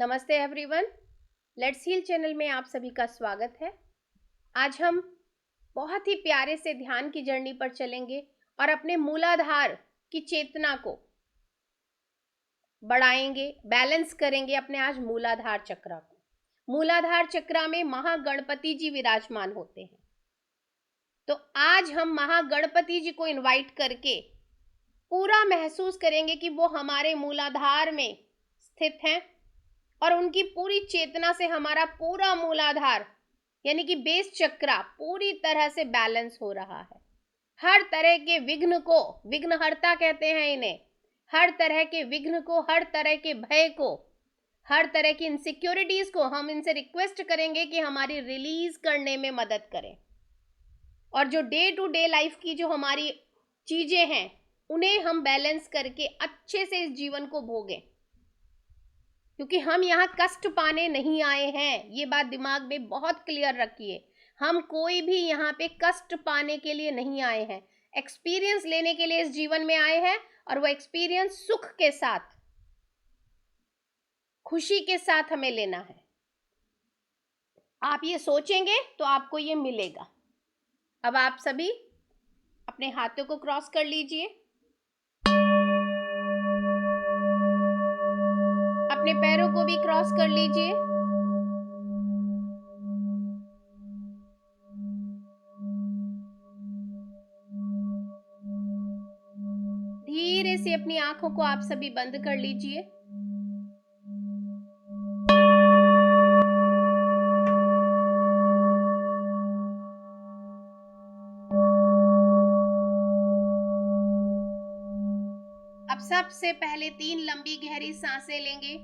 नमस्ते everyone, let's heal channel में आप सभी का स्वागत है। आज हम बहुत ही प्यारे से ध्यान की जर्नी पर चलेंगे और अपने मूलाधार की चेतना को बढ़ाएंगे, बैलेंस करेंगे अपने आज मूलाधार चक्र को। मूलाधार चक्र में महागणपति जी विराजमान होते हैं, तो आज हम महागणपति जी को इनवाइट करके पूरा महसूस करेंगे कि वो हमारे मूलाधार में स्थित हैं और उनकी पूरी चेतना से हमारा पूरा मूलाधार यानी कि बेस चक्र पूरी तरह से बैलेंस हो रहा है। हर तरह के विघ्न को, विघ्नहर्ता कहते हैं इन्हें, हर तरह के विघ्न को, हर तरह के भय को, हर तरह की इनसिक्योरिटीज को हम इनसे रिक्वेस्ट करेंगे कि हमारी रिलीज करने में मदद करें। और जो डे टू डे लाइफ की जो हमारी चीजें हैं उन्हें हम बैलेंस करके अच्छे से इस जीवन को भोगें, क्योंकि हम यहाँ कष्ट पाने नहीं आए हैं। ये बात दिमाग में बहुत क्लियर रखिए, हम कोई भी यहाँ पे कष्ट पाने के लिए नहीं आए हैं, एक्सपीरियंस लेने के लिए इस जीवन में आए हैं। और वो एक्सपीरियंस सुख के साथ, खुशी के साथ हमें लेना है। आप ये सोचेंगे तो आपको ये मिलेगा। अब आप सभी अपने हाथों को क्रॉस कर लीजिए, अपने पैरों को भी क्रॉस कर लीजिए। धीरे से अपनी आंखों को आप सभी बंद कर लीजिए। अब सबसे पहले 3 लंबी गहरी सांसें लेंगे।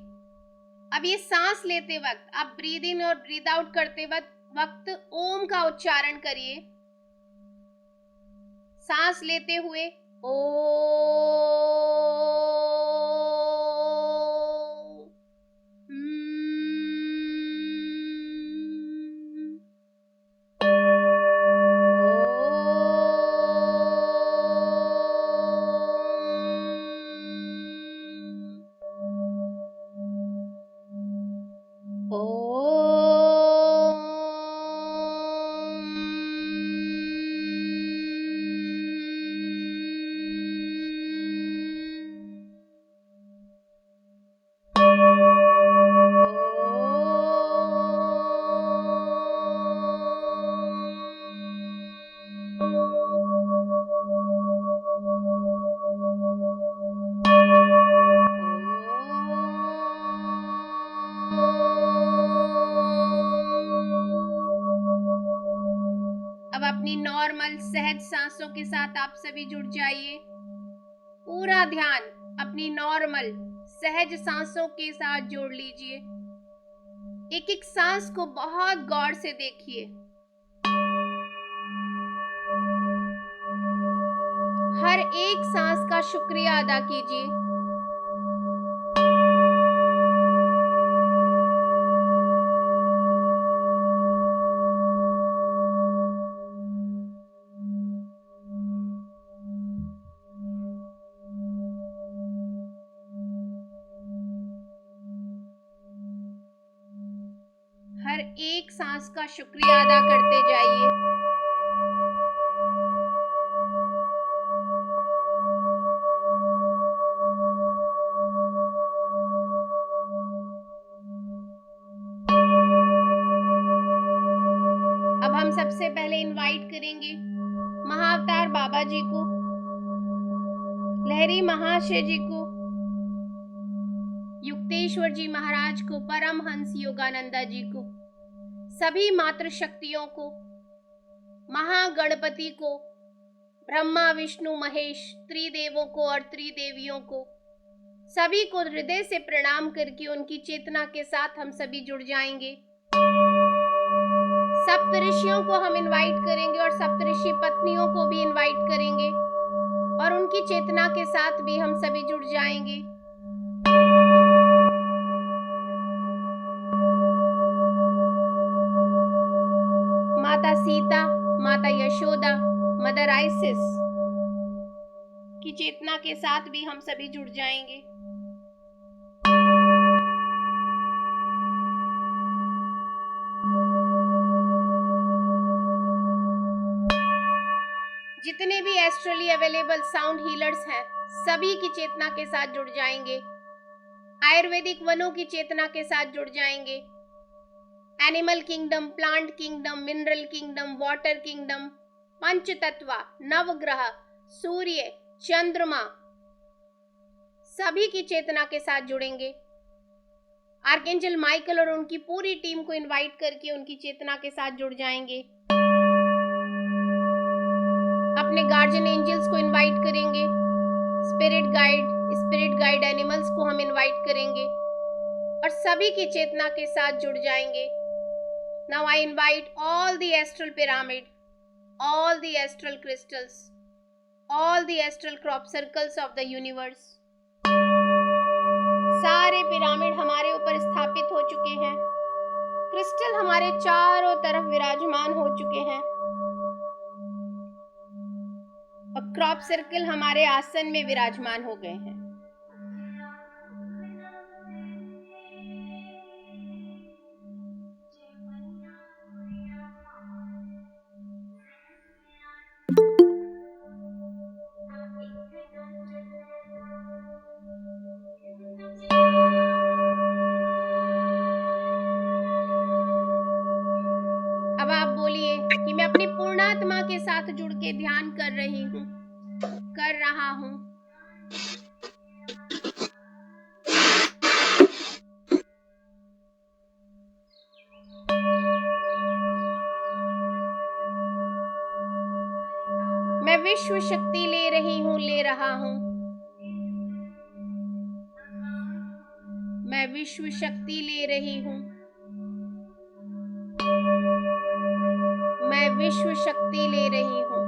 अब ये सांस लेते वक्त आप ब्रीद इन और ब्रीद आउट करते वक्त ओम का उच्चारण करिए। सांस लेते हुए ओ, अब अपनी नॉर्मल सहज सांसों के साथ आप सभी जुड़ जाइए। पूरा ध्यान अपनी नॉर्मल सहज सांसों के साथ जोड़ लीजिए। एक एक सांस को बहुत गौर से देखिए। हर एक सांस का शुक्रिया अदा कीजिए। हर एक सांस का शुक्रिया अदा करते जाइए। अब हम सबसे पहले इनवाइट करेंगे महाअवतार बाबा जी को, लहरी महाशय जी को, युक्तेश्वर जी महाराज को, परमहंस योगानंदा जी को, सभी मातृशक्तियों को, महागणपति को, ब्रह्मा विष्णु महेश त्रिदेवों को और त्रिदेवियों को, सभी को हृदय से प्रणाम करके उनकी चेतना के साथ हम सभी जुड़ जाएंगे। सप्तऋषियों को हम इनवाइट करेंगे और सप्तऋषि पत्नियों को भी इनवाइट करेंगे और उनकी चेतना के साथ भी हम सभी जुड़ जाएंगे। माता सीता, माता यशोदा, मदर आइसिस की चेतना के साथ भी हम सभी जुड़ जाएंगे। जितने भी एस्ट्रली अवेलेबल साउंड हीलर्स हैं सभी की चेतना के साथ जुड़ जाएंगे। आयुर्वेदिक वनों की चेतना के साथ जुड़ जाएंगे। Animal kingdom, plant kingdom, mineral kingdom, water kingdom, पंच तत्व, नवग्रह, सूर्य, चंद्रमा सभी की चेतना के साथ जुड़ेंगे। आर्कएंजल माइकल और उनकी पूरी टीम को इनवाइट करके उनकी चेतना के साथ जुड़ जाएंगे। अपने गार्जियन एंजल्स को इनवाइट करेंगे। स्पिरिट गाइड एनिमल्स को हम इनवाइट करेंगे और सभी की चेतना के साथ जुड़ जाएंगे। Now I invite all the astral pyramid, all the astral crystals, all the astral crop circles of the universe। सारे पिरामिड हमारे ऊपर स्थापित हो चुके हैं। क्रिस्टल हमारे चारों तरफ विराजमान हो चुके हैं और क्रॉप सर्कल हमारे आसन में विराजमान हो गए हैं। अब आप बोलिए कि मैं अपनी पूर्णात्मा के साथ जुड़ के ध्यान कर रही हूँ, कर रहा हूँ। मैं विश्व शक्ति ले रही हूँ, ले रहा हूँ। मैं विश्व शक्ति ले रही हूँ। मैं विश्व शक्ति ले रही हूँ।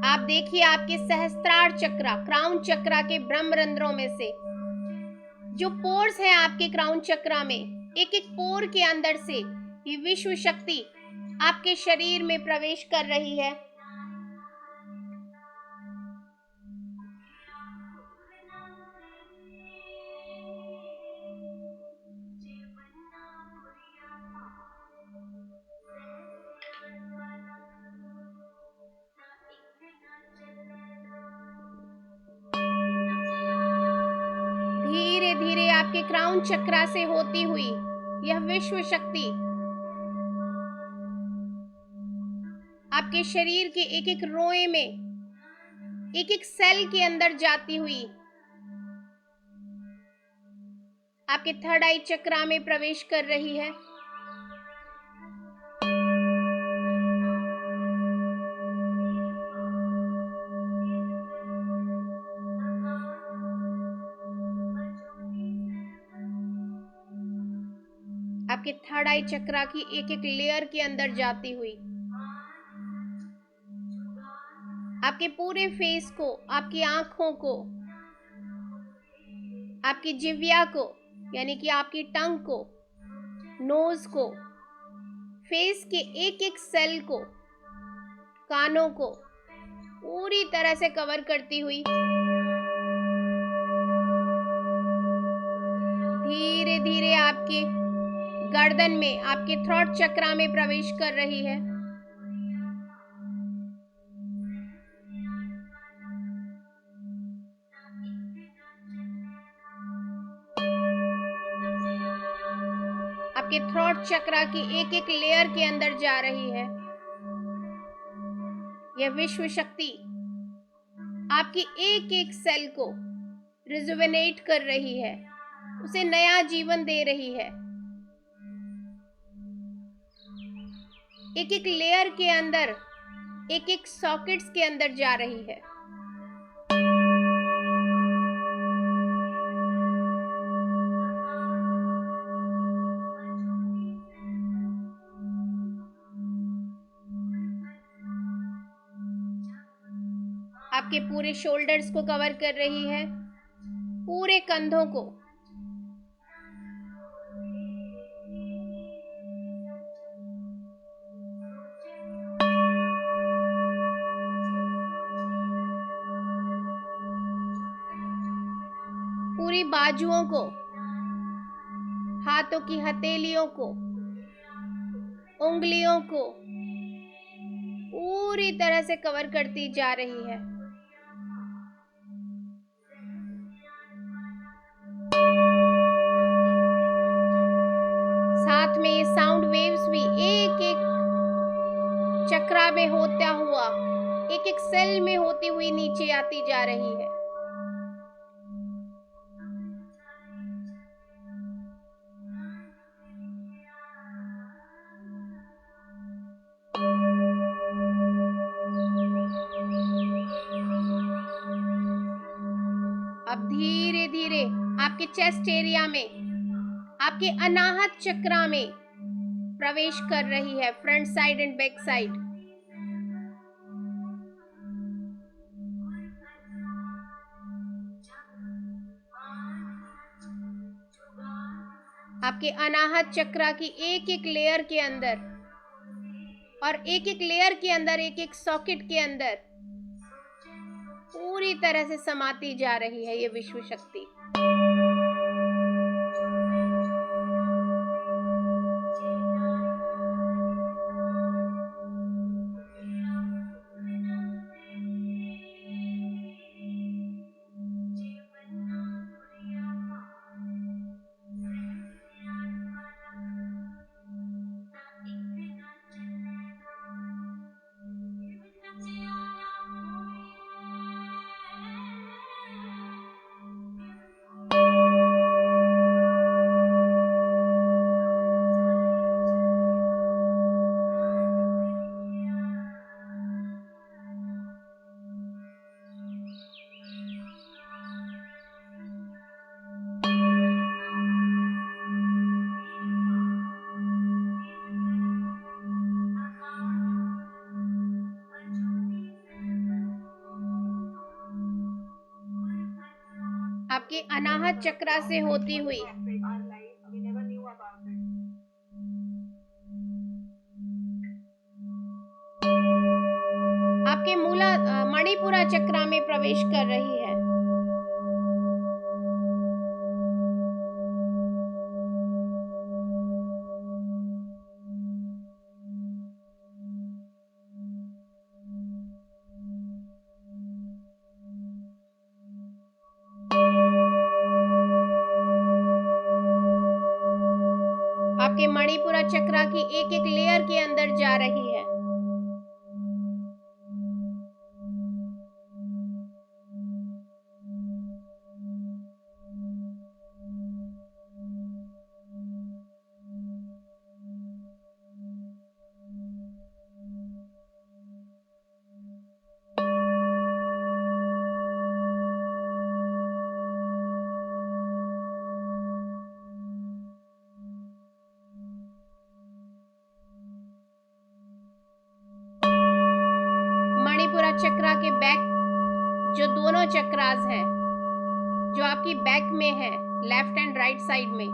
आप देखिए आपके सहस्त्रार चक्र, क्राउन चक्र के ब्रह्मरंध्रों में से जो पोर्स हैं आपके क्राउन चक्र में, एक एक पोर के अंदर से ये विश्व शक्ति आपके शरीर में प्रवेश कर रही है। धीरे धीरे आपके क्राउन चक्र से होती हुई यह विश्व शक्ति आपके शरीर के एक एक रोए में, एक एक सेल के अंदर जाती हुई आपके थर्ड आई चक्र में प्रवेश कर रही है। आपके थर्ड आई चक्र की एक एक लेयर के अंदर जाती हुई आपके पूरे फेस को, आपकी आंखों को, आपकी जिह्वा को यानी कि आपकी टंग को, नोज को, फेस के एक एक सेल को, कानों को पूरी तरह से कवर करती हुई धीरे धीरे आपके गर्दन में, आपके थ्रोट चक्र में प्रवेश कर रही है। आपके थ्रोट चक्र की एक एक लेयर के अंदर जा रही है। यह विश्व शक्ति आपकी एक एक सेल को रिजुवेनेट कर रही है, उसे नया जीवन दे रही है। एक एक लेयर के अंदर, एक एक सॉकेट्स के अंदर जा रही है। आपके पूरे शोल्डर्स को कवर कर रही है, पूरे कंधों को, पूरी बाजुओं को, हाथों की हथेलियों को, उंगलियों को पूरी तरह से कवर करती जा रही है। साथ में ये साउंड वेव्स भी एक एक चक्रा में होता हुआ, एक एक सेल में होती हुई नीचे आती जा रही है। अब धीरे धीरे आपके चेस्ट एरिया में, आपके अनाहत चक्रा में प्रवेश कर रही है, front side and back side. आपके अनाहत चक्रा की एक एक लेयर के अंदर, और एक एक लेयर के अंदर, एक एक सॉकेट के अंदर पूरी तरह से समाती जा रही है ये विश्व शक्ति। आपके अनाहत चक्रा से होती हुई आपके मणिपुरा चक्रा में प्रवेश कर रही है। आपके मणिपुरा चक्रा की एक एक लेयर के अंदर जा रही है। मणिपुरा चक्रा के बैक, जो दोनों चक्रास हैं, जो आपकी बैक में है, लेफ्ट एंड राइट साइड में,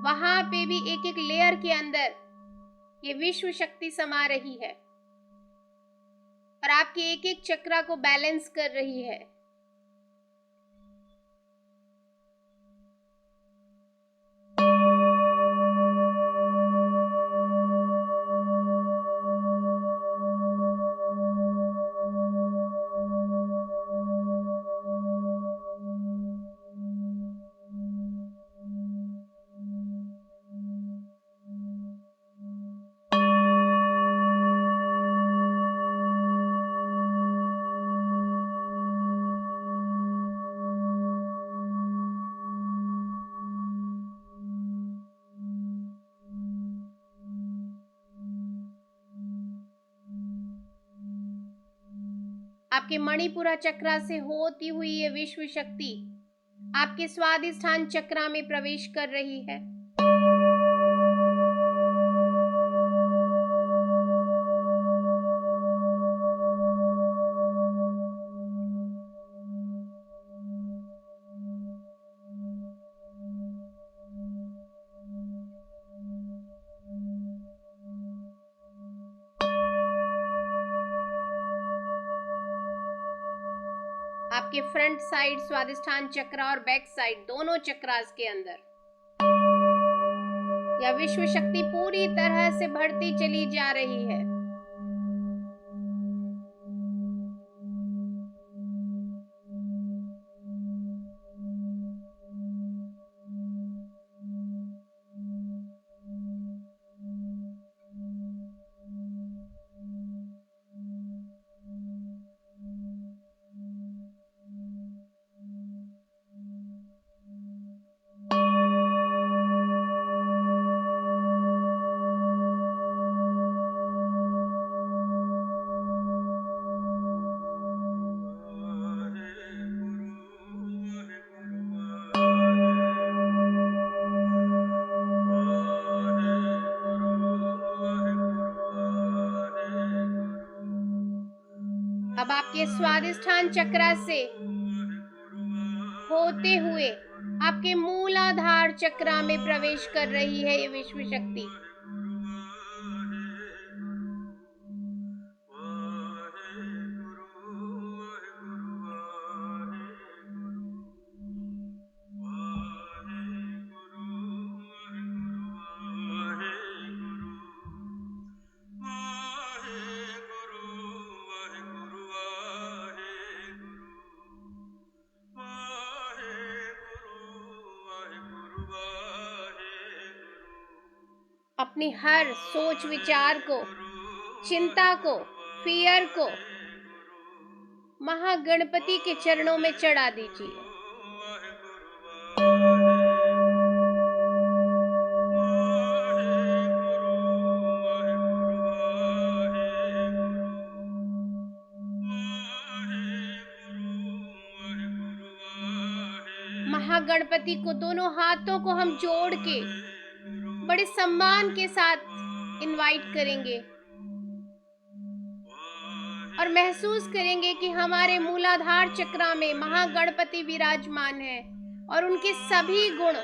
वहां पे भी एक एक लेयर के अंदर ये विश्व शक्ति समा रही है और आपके एक एक चक्रा को बैलेंस कर रही है। आपके मणिपुरा चक्रा से होती हुई ये विश्व शक्ति आपके स्वादिष्ठान चक्रा में प्रवेश कर रही है। आपके फ्रंट साइड स्वादिष्ठान चक्रा और बैक साइड दोनों चक्रास के अंदर या विश्व शक्ति पूरी तरह से बढ़ती चली जा रही है। अब आपके स्वादिष्ठान चक्र से होते हुए आपके मूलाधार चक्र में प्रवेश कर रही है ये विश्व शक्ति। अपनी हर सोच विचार को, चिंता को, फियर को महागणपति के चरणों में चढ़ा दीजिए। महागणपति को दोनों हाथों को हम जोड़ के बड़े सम्मान के साथ इनवाइट करेंगे और महसूस करेंगे कि हमारे मूलाधार चक्र में महागणपति विराजमान है और उनके सभी गुण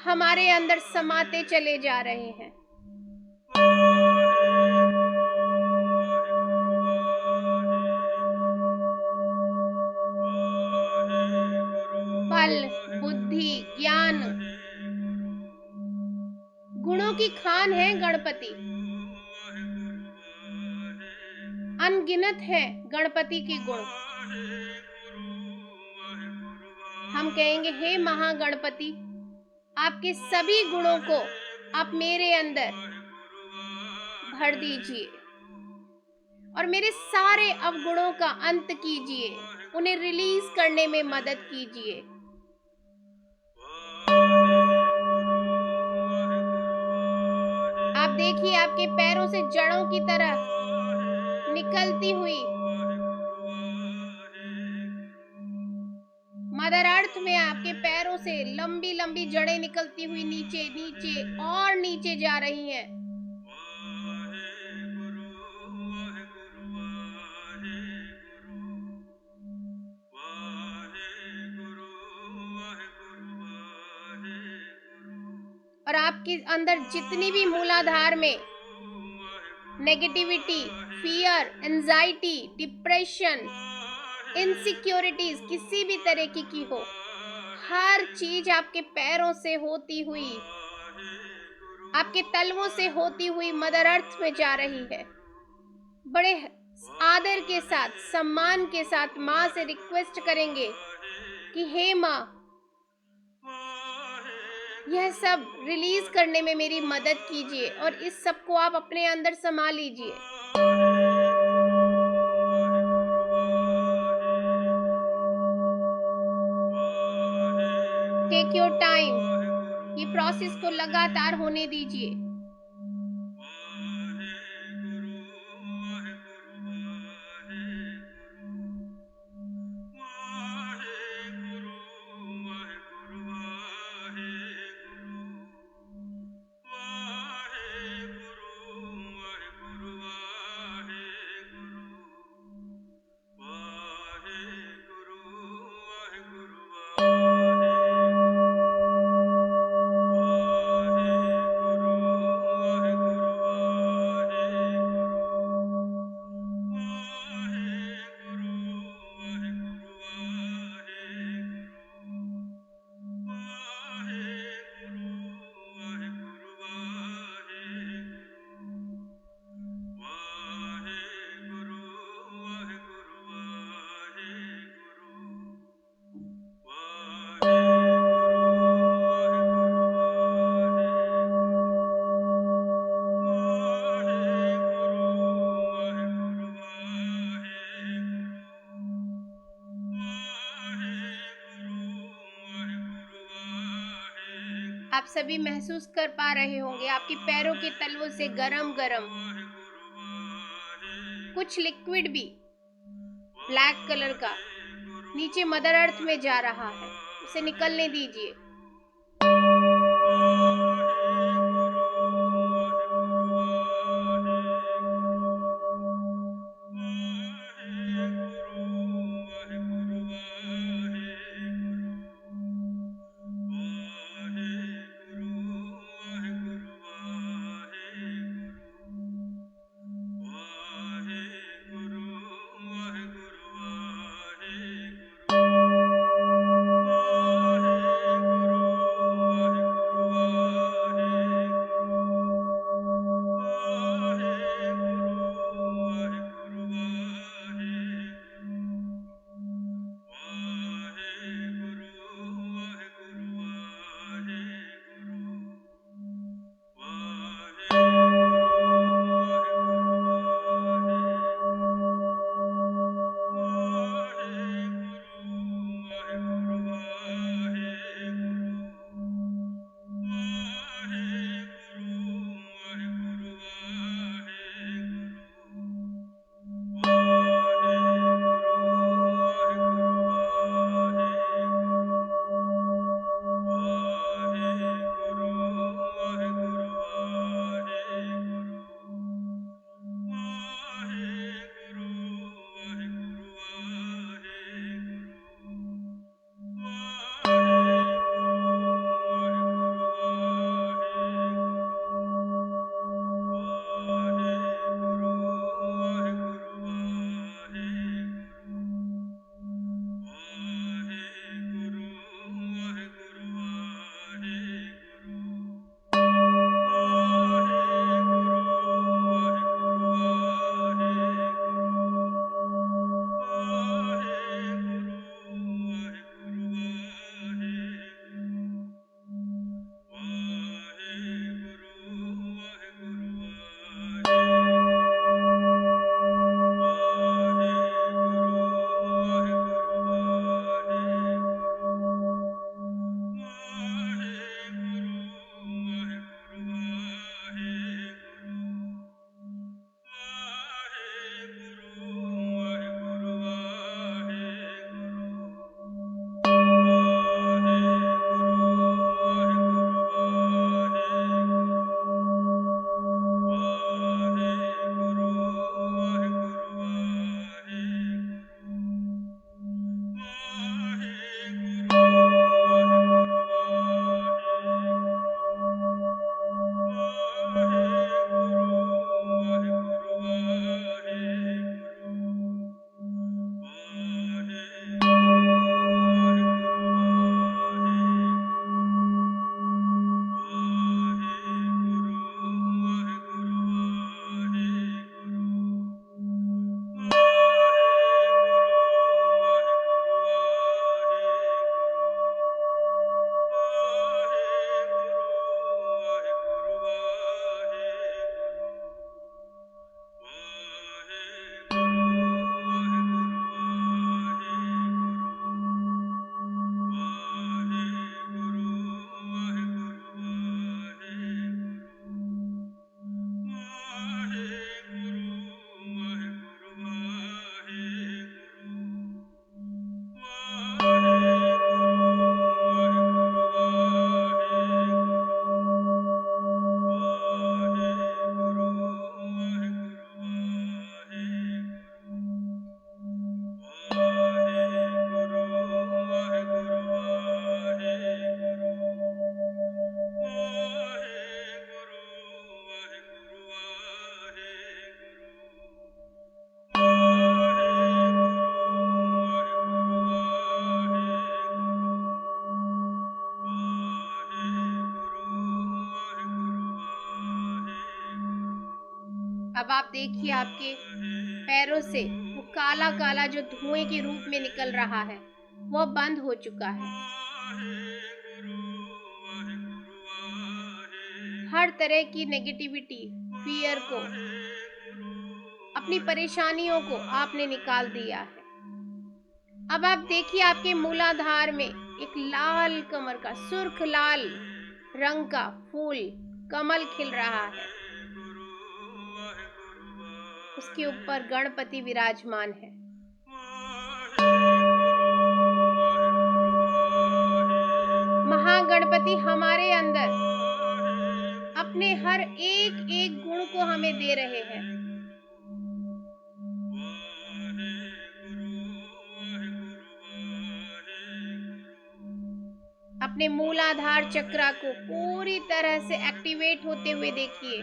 हमारे अंदर समाते चले जा रहे हैं। बल, बुद्धि, ज्ञान, गुणों की खान है गणपति। अनगिनत है गणपति के गुण। हम कहेंगे, हे महागणपति, आपके सभी गुणों को आप मेरे अंदर भर दीजिए और मेरे सारे अवगुणों का अंत कीजिए, उन्हें रिलीज करने में मदद कीजिए। आप देखिए, आपके पैरों से जड़ों की तरह निकलती हुई मदर अर्थ में आपके पैरों से लंबी लंबी जड़ें निकलती हुई नीचे नीचे और नीचे जा रही हैं। और आपके अंदर जितनी भी मूलाधार में negativity, fear, anxiety, depression, insecurities किसी भी तरह की हो, हर चीज आपके पैरों से होती हुई, आपके तलवों से होती हुई मदर अर्थ में जा रही है। बड़े आदर के साथ, सम्मान के साथ माँ से रिक्वेस्ट करेंगे कि हे माँ, यह सब रिलीज करने में मेरी मदद कीजिए और इस सब को आप अपने अंदर समा लीजिए। टेक योर टाइम, ये प्रोसेस को लगातार होने दीजिए। आप सभी महसूस कर पा रहे होंगे आपकी पैरों के तलवों से गरम गरम कुछ लिक्विड भी ब्लैक कलर का नीचे मदर अर्थ में जा रहा है, उसे निकलने दीजिए। अब आप देखिए आपके पैरों से वो काला काला जो धुएं के रूप में निकल रहा है वो बंद हो चुका है। हर तरह की नेगेटिविटी, फियर को, अपनी परेशानियों को आपने निकाल दिया है। अब आप देखिए आपके मूलाधार में एक लाल कमर का सुर्ख लाल रंग का फूल कमल खिल रहा है, उसके ऊपर गणपति विराजमान है। महागणपति हमारे अंदर अपने हर एक एक गुण को हमें दे रहे हैं। अपने मूलाधार चक्र को पूरी तरह से एक्टिवेट होते हुए देखिए।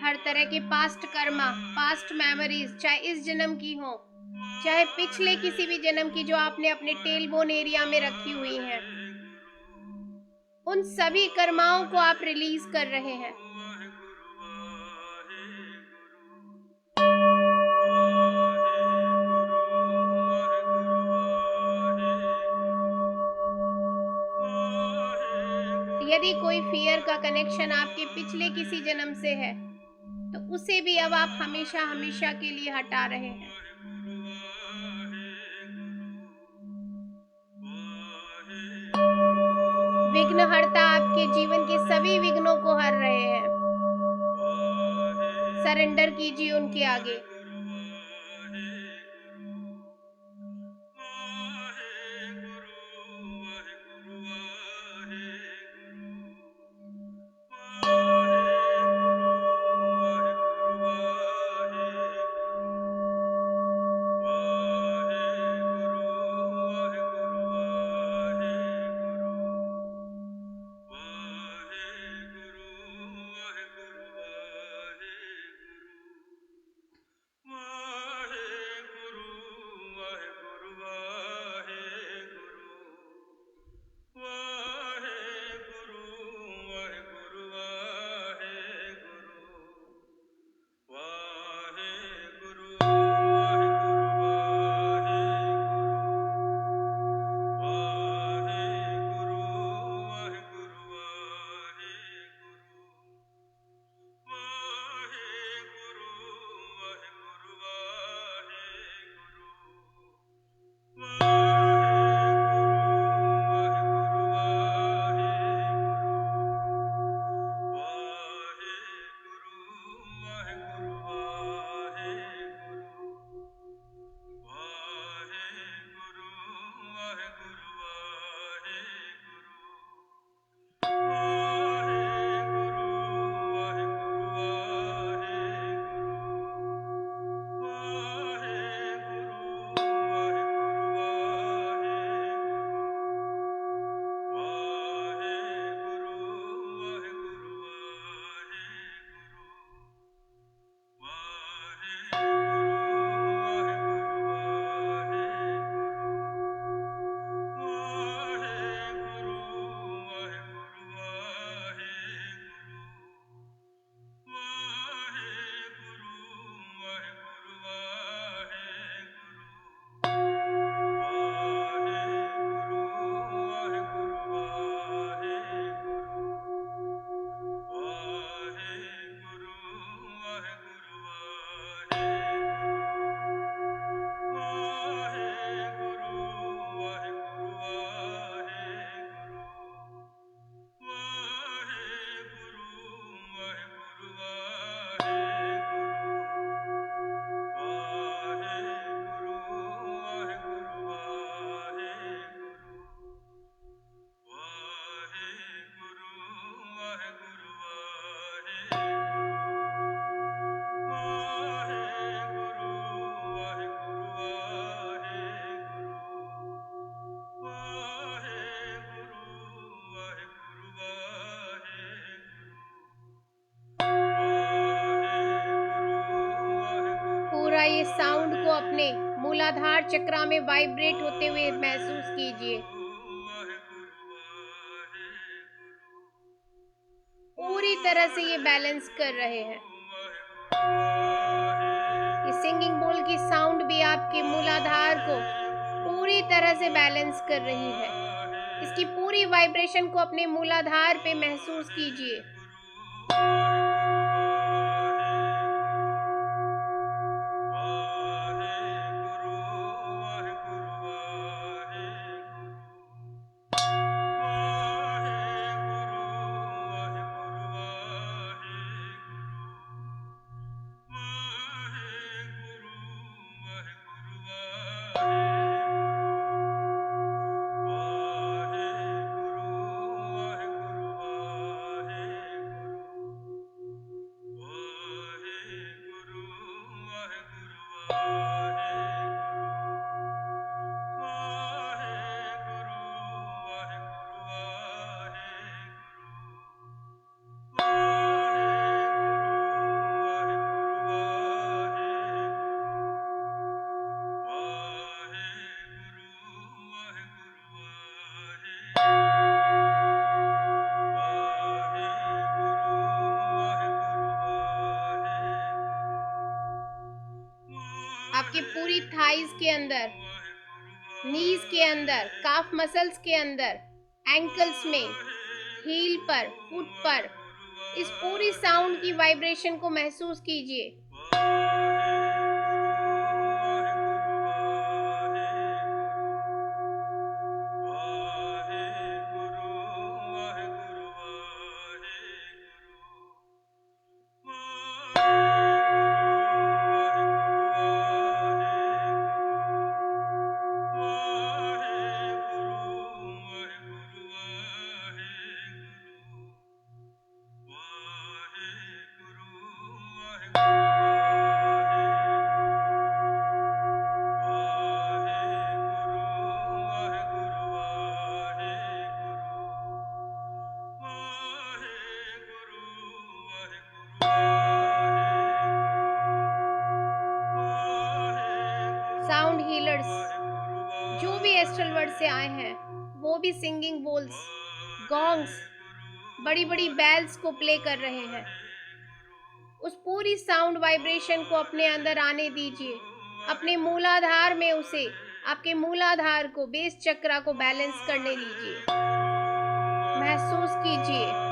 हर तरह के पास्ट कर्मा, पास्ट मेमोरीज, चाहे इस जन्म की हो, चाहे पिछले किसी भी जन्म की जो आपने अपने टेल बोन एरिया में रखी हुई हैं, उन सभी कर्माओं को आप रिलीज कर रहे हैं। यदि कोई फियर का कनेक्शन आपके पिछले किसी जन्म से है तो उसे भी अब आप हमेशा हमेशा के लिए हटा रहे हैं। विघ्नहर्ता आपके जीवन के सभी विघ्नों को हर रहे हैं। सरेंडर कीजिए उनके आगे। ये साउंड को अपने मूलाधार चक्रा में वाइब्रेट होते हुए महसूस कीजिए। पूरी तरह से ये बैलेंस कर रहे हैं। ये सिंगिंग बोल की साउंड भी आपके मूलाधार को पूरी तरह से बैलेंस कर रही है। इसकी पूरी वाइब्रेशन को अपने मूलाधार पे महसूस कीजिए। आपकी पूरी थाइज के अंदर, नीज के अंदर, काफ मसल्स के अंदर, एंकल्स में, हील पर, फुट पर इस पूरी साउंड की वाइब्रेशन को महसूस कीजिए। साउंड हीलर्स जो भी एस्ट्रल वर्ल्ड से आए हैं वो भी सिंगिंग बोल्स, गॉन्ग्स, बड़ी बड़ी बेल्स को प्ले कर रहे हैं। उस पूरी साउंड वाइब्रेशन को अपने अंदर आने दीजिए। अपने मूलाधार में उसे, आपके मूलाधार को, बेस चक्रा को बैलेंस करने दीजिए। महसूस कीजिए।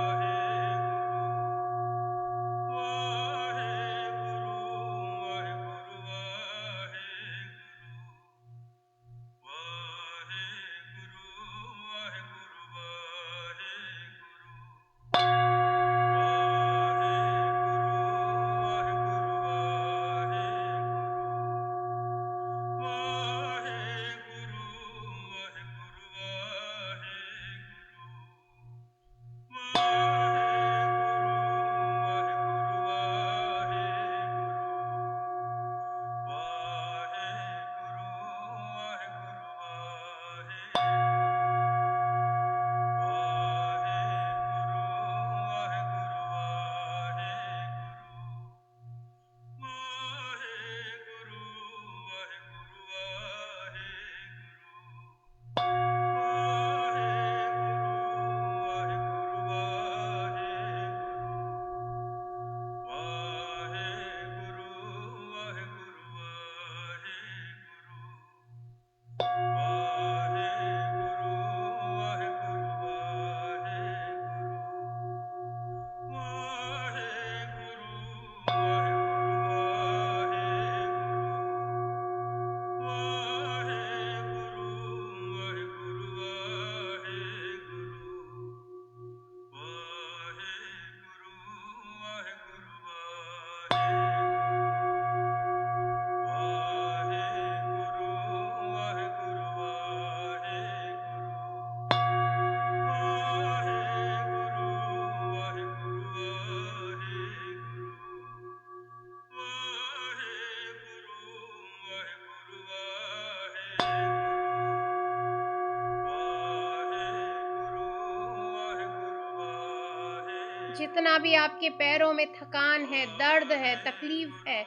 जितना भी आपके पैरों में थकान है, दर्द है, तकलीफ है,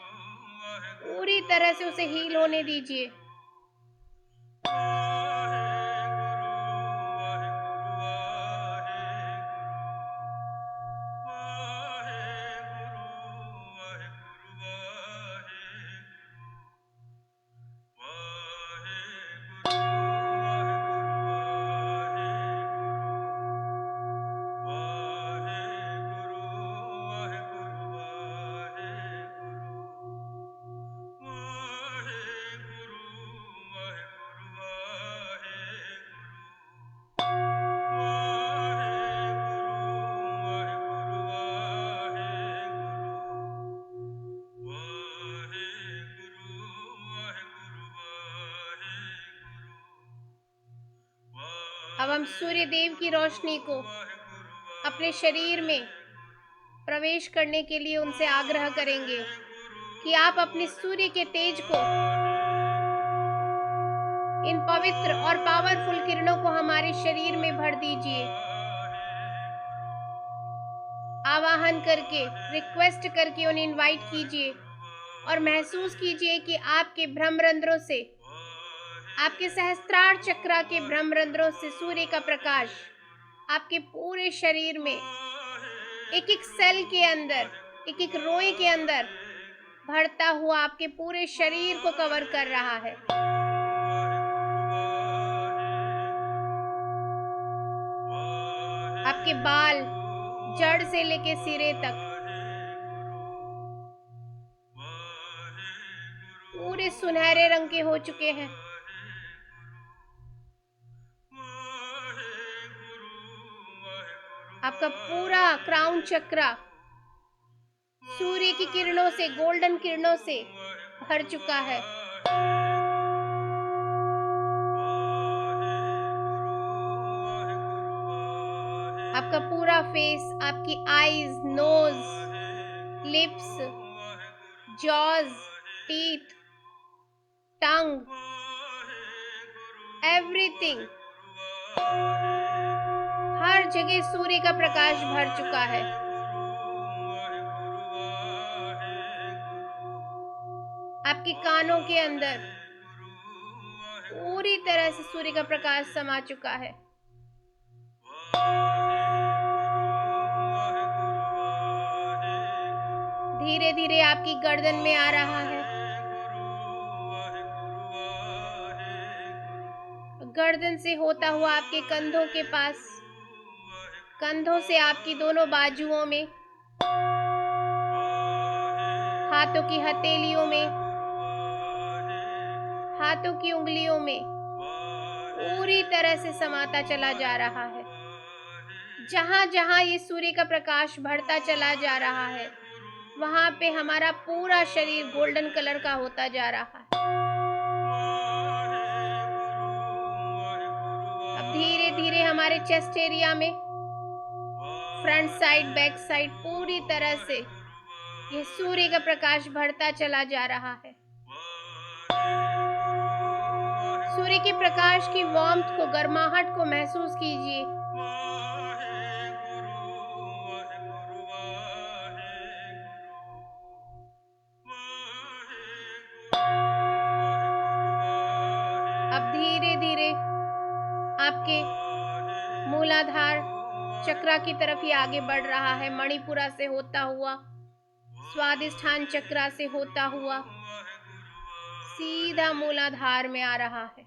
पूरी तरह से उसे हील होने दीजिए। अब हम सूर्य देव की रोशनी को अपने शरीर में प्रवेश करने के लिए उनसे आग्रह करेंगे कि आप अपने सूर्य के तेज को, इन पवित्र और पावरफुल किरणों को हमारे शरीर में भर दीजिए। आवाहन करके, रिक्वेस्ट करके उन्हें इनवाइट कीजिए और महसूस कीजिए कि आपके ब्रह्मरंध्रों से, आपके सहस्त्रार चक्रा के ब्रह्मरंध्रों से सूर्य का प्रकाश आपके पूरे शरीर में, एक एक सेल के अंदर, एक एक रोए के अंदर भरता हुआ आपके पूरे शरीर को कवर कर रहा है। आपके बाल जड़ से लेके सिरे तक पूरे सुनहरे रंग के हो चुके हैं। आपका पूरा क्राउन चक्रा सूर्य की किरणों से, गोल्डन किरणों से भर चुका है। आपका पूरा फेस, आपकी eyes, nose, lips, jaws, teeth, tongue, everything, हर जगह सूर्य का प्रकाश भर चुका है। आपके कानों के अंदर पूरी तरह से सूर्य का प्रकाश समा चुका है। धीरे धीरे आपकी गर्दन में आ रहा है। गर्दन से होता हुआ आपके कंधों के पास, कंधों से आपकी दोनों बाजुओं में, हाथों की हथेलियों में, हाथों की उंगलियों में पूरी तरह से समाता चला जा रहा है। जहां जहां ये सूर्य का प्रकाश बढ़ता चला जा रहा है, वहां पे हमारा पूरा शरीर गोल्डन कलर का होता जा रहा है। अब धीरे धीरे हमारे चेस्ट एरिया में, फ्रंट साइड, बैक साइड, पूरी तरह से ये सूर्य का प्रकाश बढ़ता चला जा रहा है। सूर्य के प्रकाश की वार्मथ को, गर्माहट को महसूस कीजिए। अब धीरे धीरे आपके मूलाधार चक्रा की तरफ ही आगे बढ़ रहा है। मणिपुरा से होता हुआ, स्वादिष्ठान चक्रा से होता हुआ सीधा मूलाधार में आ रहा है।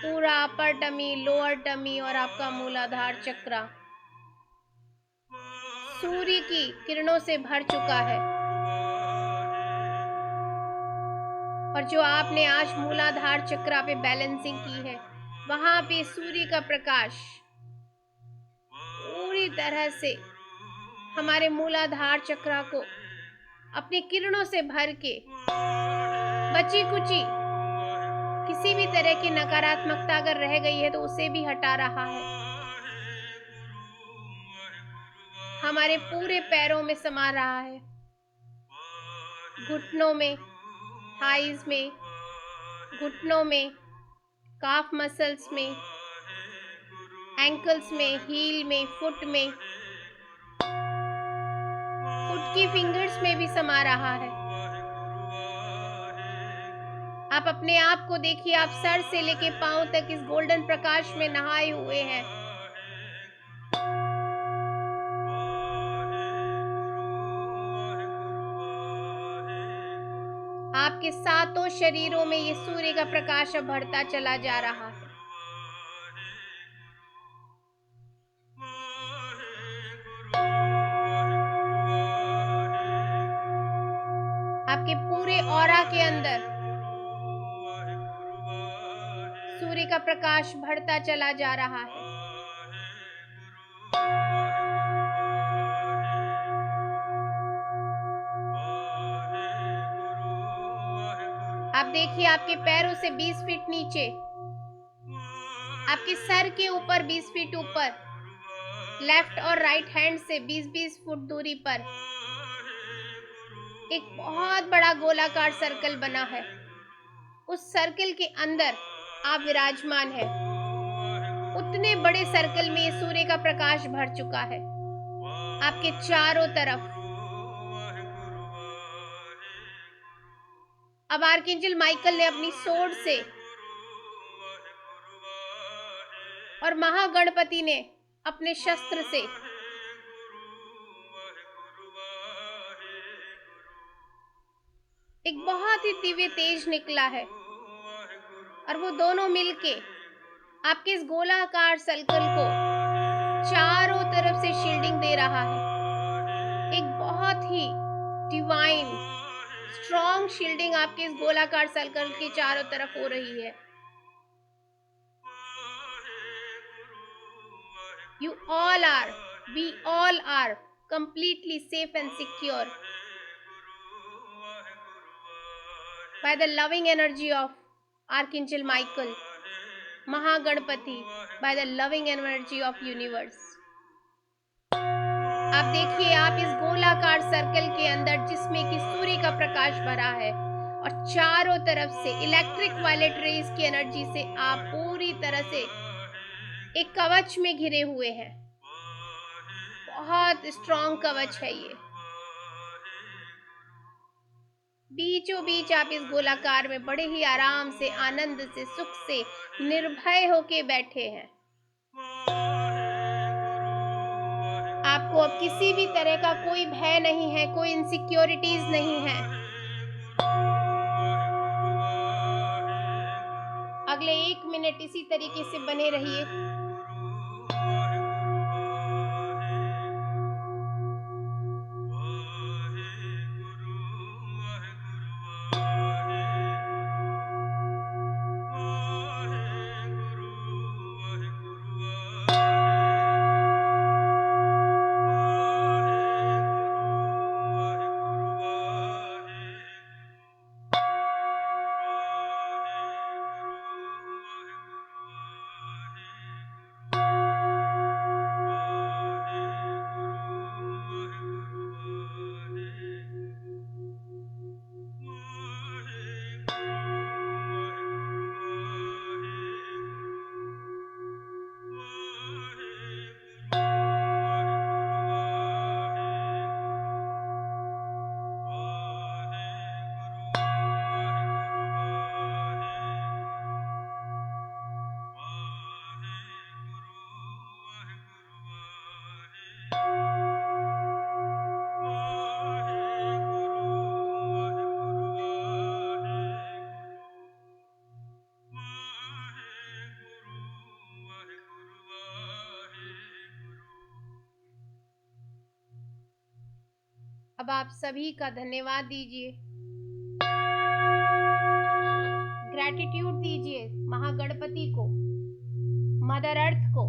पूरा अपर टमी, लोअर टमी और आपका मूलाधार चक्रा सूर्य की किरणों से भर चुका है। और जो आपने आज मूलाधार चक्रा पे बैलेंसिंग की है, वहां पे सूर्य का प्रकाश पूरी तरह से हमारे मूलाधार चक्रा को अपनी किरणों से भर के बची कुची किसी भी तरह की नकारात्मकता अगर रह गई है तो उसे भी हटा रहा है। हमारे पूरे पैरों में समा रहा है, घुटनों में, थाइज में, घुटनों में, काफ मसल्स में, एंकल्स में, हील में, फुट में, फुट की फिंगर्स में भी समा रहा है। आप अपने आप को देखिए, आप सर से लेके पांव तक इस गोल्डन प्रकाश में नहाए हुए हैं। आपके सातों शरीरों में ये सूर्य का प्रकाश अब बढ़ता चला जा रहा है। आपके पूरे ऑरा के अंदर सूर्य का प्रकाश बढ़ता चला जा रहा है। आप देखिए, आपके पैरों से 20 फीट नीचे, आपके सर के ऊपर 20 फीट ऊपर, लेफ्ट और राइट हैंड से 20-20 फुट दूरी पर एक बहुत बड़ा गोलाकार सर्कल बना है। उस सर्कल के अंदर आप विराजमान हैं। उतने बड़े सर्कल में सूर्य का प्रकाश भर चुका है आपके चारों तरफ। अब आर्कएंजल माइकल ने अपनी सोर्ड से और महागणपति ने अपने शस्त्र से एक बहुत ही दिव्य तेज निकला है, और वो दोनों मिलके आपके इस गोलाकार सर्कल को चारों तरफ से शील्डिंग दे रहा है। एक बहुत ही डिवाइन स्ट्रॉन्ग शील्डिंग आपके इस गोलाकार सर्कल के चारों तरफ हो रही है। You all are, we all are completely safe and secure by the loving energy of Archangel Michael, Mahaganapati, by the loving energy of universe। आप देखिए, आप इस गोलाकार सर्कल के अंदर जिसमें कि सूर्य का प्रकाश भरा है, और चारों तरफ से इलेक्ट्रिक वायलेट रेज की एनर्जी से आप पूरी तरह से एक कवच में घिरे हुए हैं। बहुत स्ट्रॉन्ग कवच है ये। बीचों बीच आप इस गोलाकार में बड़े ही आराम से, आनंद से, सुख से, निर्भय होके बैठे हैं। आपको अब किसी भी तरह का कोई भय नहीं है, कोई इनसिक्योरिटीज नहीं है। अगले 1 मिनट इसी तरीके से बने रहिए। अब आप सभी का धन्यवाद दीजिए, ग्रैटिट्यूड दीजिए महागणपति को, मदर अर्थ को,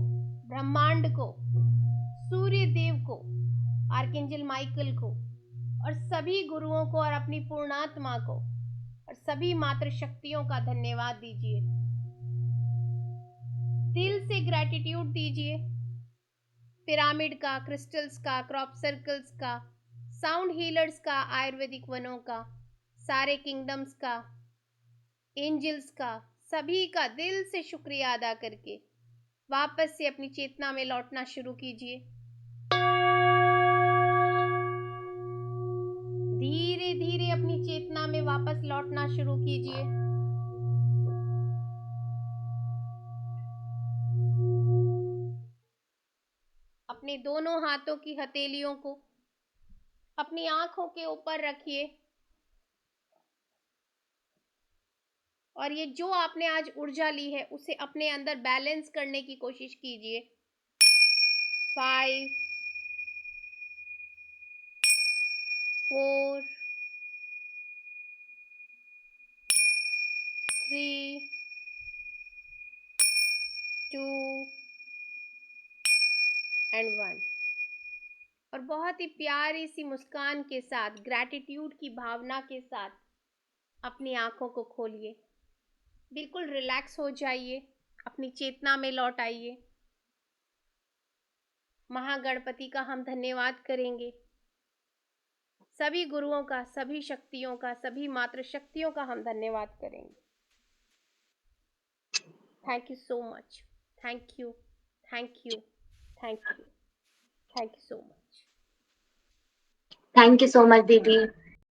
ब्रह्मांड को, सूर्य देव को, आर्कएंजल माइकल को, और सभी गुरुओं को, और अपनी पूर्णात्मा को, और सभी मातृ शक्तियों का धन्यवाद दीजिए। दिल से ग्रैटिट्यूड दीजिए पिरामिड का, क्रिस्टल्स का, क्रॉप सर्कल्स का, साउंड हीलर्स का, आयुर्वेदिक वनों का, सारे किंगडम्स का, एंजल्स का, सभी का दिल से शुक्रिया अदा करके वापस से अपनी चेतना में लौटना शुरू कीजिए। धीरे धीरे अपनी चेतना में वापस लौटना शुरू कीजिए। अपने दोनों हाथों की हथेलियों को अपनी आंखों के ऊपर रखिए और ये जो आपने आज ऊर्जा ली है उसे अपने अंदर बैलेंस करने की कोशिश कीजिए। 5 4 3 2 एंड 1। और बहुत ही प्यारी सी मुस्कान के साथ, ग्रैटिट्यूड की भावना के साथ अपनी आंखों को खोलिए। बिल्कुल रिलैक्स हो जाइए, अपनी चेतना में लौट आइए। महागणपति का हम धन्यवाद करेंगे, सभी गुरुओं का, सभी शक्तियों का, सभी मातृ शक्तियों का हम धन्यवाद करेंगे। Thank you so much, thank you, thank you, thank you, thank you so much. Thank you so much दीदी।